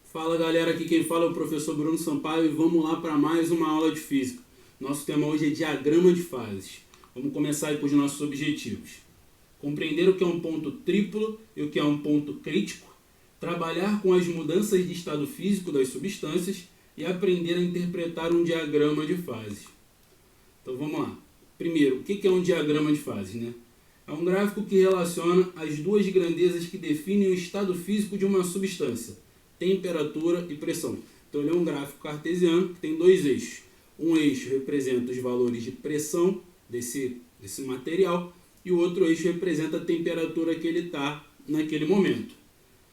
Fala galera, aqui quem fala é o professor Bruno Sampaio e vamos lá para mais uma aula de física. Nosso tema hoje é diagrama de fases. Vamos começar aí com os nossos objetivos. Compreender o que é um ponto triplo e o que é um ponto crítico, trabalhar com as mudanças de estado físico das substâncias e aprender a interpretar um diagrama de fases. Então vamos lá. Primeiro, o que é um diagrama de fases, né? É um gráfico que relaciona as duas grandezas que definem o estado físico de uma substância, temperatura e pressão. Então ele é um gráfico cartesiano que tem dois eixos. Um eixo representa os valores de pressão desse material e o outro eixo representa a temperatura que ele está naquele momento.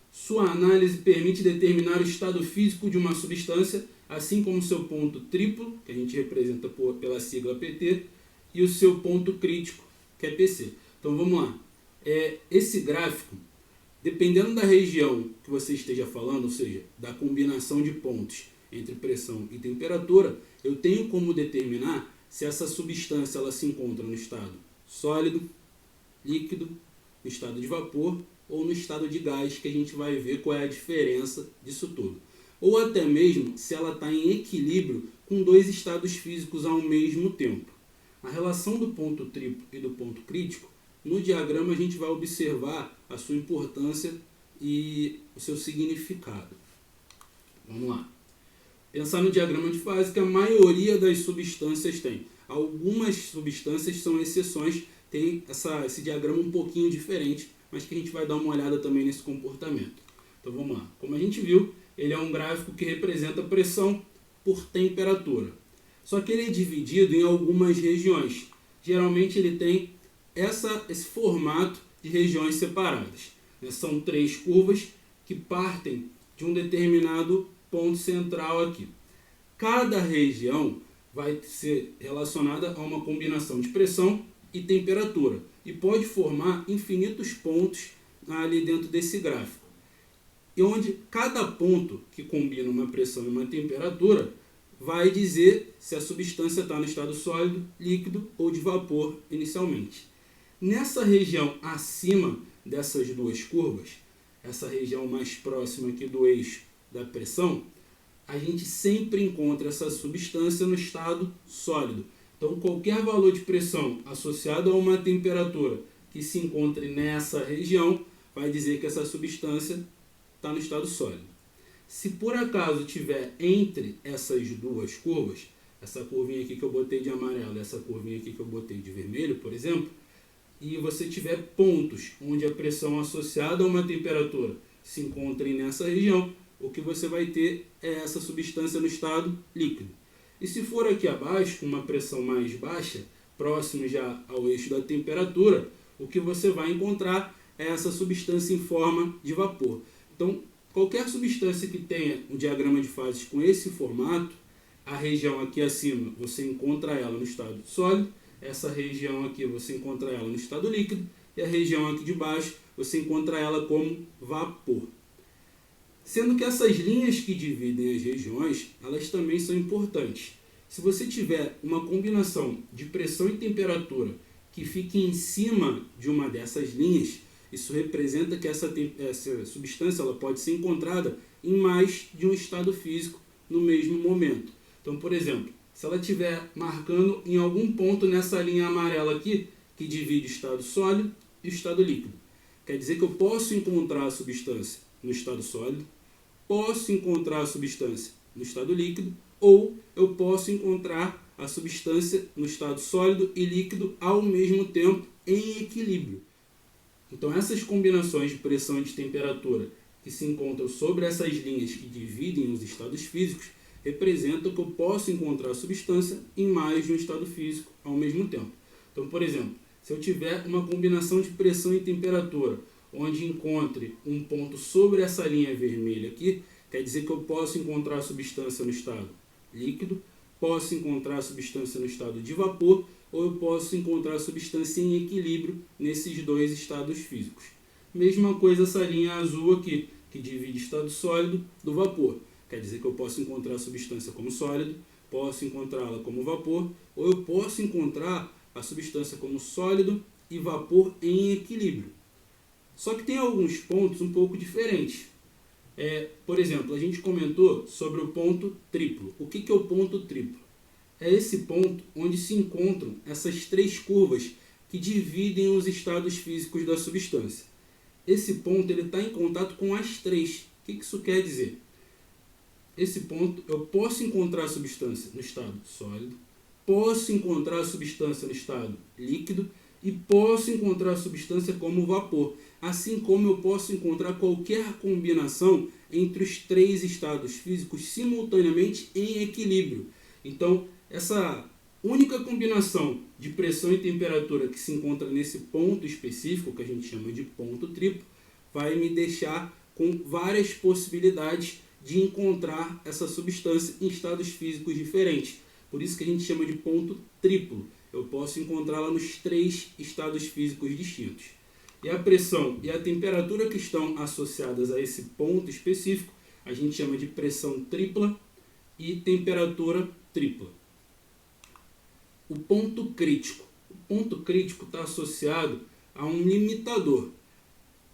Sua análise permite determinar o estado físico de uma substância, assim como seu ponto triplo, que a gente representa pela sigla PT, e o seu ponto crítico, que é PC. Então vamos lá. Esse gráfico, dependendo da região que você esteja falando, ou seja, da combinação de pontos entre pressão e temperatura, eu tenho como determinar se essa substância ela se encontra no estado sólido, líquido, no estado de vapor ou no estado de gás, que a gente vai ver qual é a diferença disso tudo. Ou até mesmo se ela está em equilíbrio com dois estados físicos ao mesmo tempo. A relação do ponto triplo e do ponto crítico, no diagrama a gente vai observar a sua importância e o seu significado. Vamos lá. Pensar no diagrama de fase que a maioria das substâncias tem. Algumas substâncias são exceções, tem esse diagrama um pouquinho diferente, mas que a gente vai dar uma olhada também nesse comportamento. Então vamos lá. Como a gente viu, ele é um gráfico que representa pressão por temperatura. Só que ele é dividido em algumas regiões. Geralmente ele tem esse formato de regiões separadas. São três curvas que partem de um determinado ponto central aqui. Cada região vai ser relacionada a uma combinação de pressão e temperatura e pode formar infinitos pontos ali dentro desse gráfico. E onde cada ponto que combina uma pressão e uma temperatura vai dizer se a substância está no estado sólido, líquido ou de vapor inicialmente. Nessa região acima dessas duas curvas, essa região mais próxima aqui do eixo da pressão, a gente sempre encontra essa substância no estado sólido. Então, qualquer valor de pressão associado a uma temperatura que se encontre nessa região vai dizer que essa substância está no estado sólido. Se por acaso tiver entre essas duas curvas, essa curvinha aqui que eu botei de amarelo e essa curvinha aqui que eu botei de vermelho, por exemplo, e você tiver pontos onde a pressão associada a uma temperatura se encontrem nessa região, o que você vai ter é essa substância no estado líquido. E se for aqui abaixo, com uma pressão mais baixa, próximo já ao eixo da temperatura, o que você vai encontrar é essa substância em forma de vapor. Então, qualquer substância que tenha um diagrama de fases com esse formato, a região aqui acima você encontra ela no estado sólido, essa região aqui você encontra ela no estado líquido e a região aqui de baixo você encontra ela como vapor. Sendo que essas linhas que dividem as regiões, elas também são importantes. Se você tiver uma combinação de pressão e temperatura que fique em cima de uma dessas linhas, isso representa que essa substância ela pode ser encontrada em mais de um estado físico no mesmo momento. Então, por exemplo, se ela estiver marcando em algum ponto nessa linha amarela aqui, que divide o estado sólido e o estado líquido, quer dizer que eu posso encontrar a substância no estado sólido, posso encontrar a substância no estado líquido, ou eu posso encontrar a substância no estado sólido e líquido ao mesmo tempo em equilíbrio. Então essas combinações de pressão e de temperatura que se encontram sobre essas linhas que dividem os estados físicos representam que eu posso encontrar a substância em mais de um estado físico ao mesmo tempo. Então, por exemplo, se eu tiver uma combinação de pressão e temperatura, onde encontre um ponto sobre essa linha vermelha aqui, quer dizer que eu posso encontrar a substância no estado líquido, posso encontrar a substância no estado de vapor, ou eu posso encontrar a substância em equilíbrio nesses dois estados físicos. Mesma coisa essa linha azul aqui, que divide estado sólido do vapor. Quer dizer que eu posso encontrar a substância como sólido, posso encontrá-la como vapor, ou eu posso encontrar a substância como sólido e vapor em equilíbrio. Só que tem alguns pontos um pouco diferentes. Por exemplo, a gente comentou sobre o ponto triplo. O que é o ponto triplo? É esse ponto onde se encontram essas três curvas que dividem os estados físicos da substância. Esse ponto está em contato com as três. O que isso quer dizer? Esse ponto, eu posso encontrar a substância no estado sólido, posso encontrar a substância no estado líquido e posso encontrar a substância como vapor, assim como eu posso encontrar qualquer combinação entre os três estados físicos simultaneamente em equilíbrio. Então, essa única combinação de pressão e temperatura que se encontra nesse ponto específico, que a gente chama de ponto triplo, vai me deixar com várias possibilidades de encontrar essa substância em estados físicos diferentes. Por isso que a gente chama de ponto triplo. Eu posso encontrá-la nos três estados físicos distintos. E a pressão e a temperatura que estão associadas a esse ponto específico, a gente chama de pressão tripla e temperatura tripla. O ponto crítico. O ponto crítico está associado a um limitador.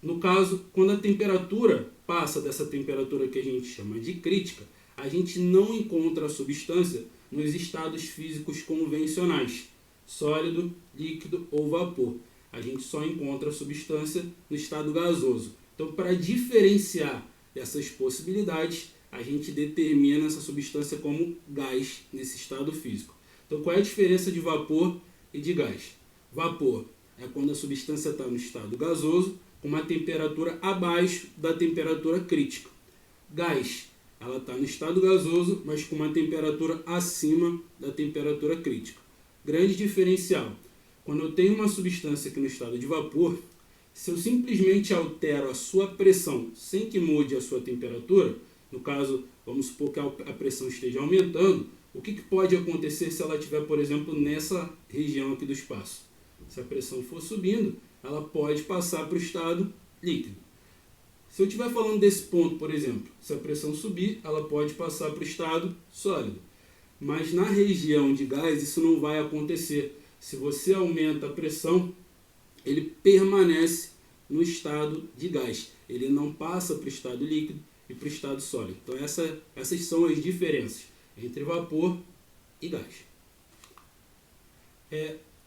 No caso, quando a temperatura passa dessa temperatura que a gente chama de crítica, a gente não encontra a substância nos estados físicos convencionais, sólido, líquido ou vapor. A gente só encontra a substância no estado gasoso. Então, para diferenciar essas possibilidades, a gente determina essa substância como gás nesse estado físico. Então, qual é a diferença de vapor e de gás? Vapor é quando a substância está no estado gasoso, com uma temperatura abaixo da temperatura crítica. Gás, ela está no estado gasoso, mas com uma temperatura acima da temperatura crítica. Grande diferencial. Quando eu tenho uma substância aqui no estado de vapor, se eu simplesmente altero a sua pressão sem que mude a sua temperatura, no caso, vamos supor que a pressão esteja aumentando, o que pode acontecer se ela estiver, por exemplo, nessa região aqui do espaço? Se a pressão for subindo, ela pode passar para o estado líquido. Se eu estiver falando desse ponto, por exemplo, se a pressão subir, ela pode passar para o estado sólido. Mas na região de gás isso não vai acontecer. Se você aumenta a pressão, ele permanece no estado de gás. Ele não passa para o estado líquido e para o estado sólido. Então essas são as diferenças entre vapor e gás.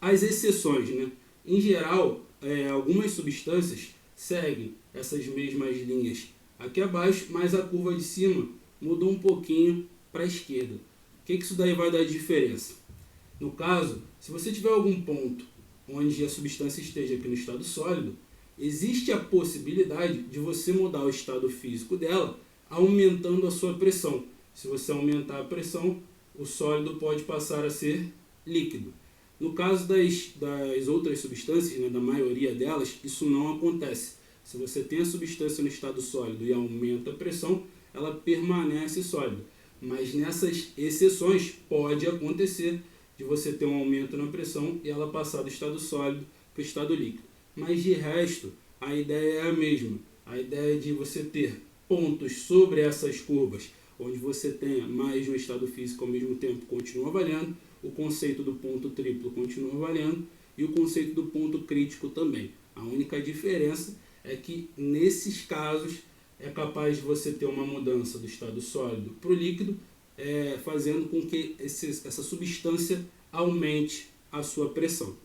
As exceções, né? Em geral, algumas substâncias seguem essas mesmas linhas aqui abaixo, mas a curva de cima mudou um pouquinho para a esquerda. O que isso daí vai dar de diferença? No caso, se você tiver algum ponto onde a substância esteja aqui no estado sólido, existe a possibilidade de você mudar o estado físico dela aumentando a sua pressão. Se você aumentar a pressão, o sólido pode passar a ser líquido. No caso das outras substâncias, né, da maioria delas, isso não acontece. Se você tem a substância no estado sólido e aumenta a pressão, ela permanece sólida. Mas nessas exceções pode acontecer de você ter um aumento na pressão e ela passar do estado sólido para o estado líquido. Mas de resto, a ideia é a mesma. A ideia é de você ter pontos sobre essas curvas, onde você tenha mais de um estado físico ao mesmo tempo, continua valendo. O conceito do ponto triplo continua valendo e o conceito do ponto crítico também. A única diferença é que nesses casos é capaz de você ter uma mudança do estado sólido para o líquido, fazendo com que essa substância aumente a sua pressão.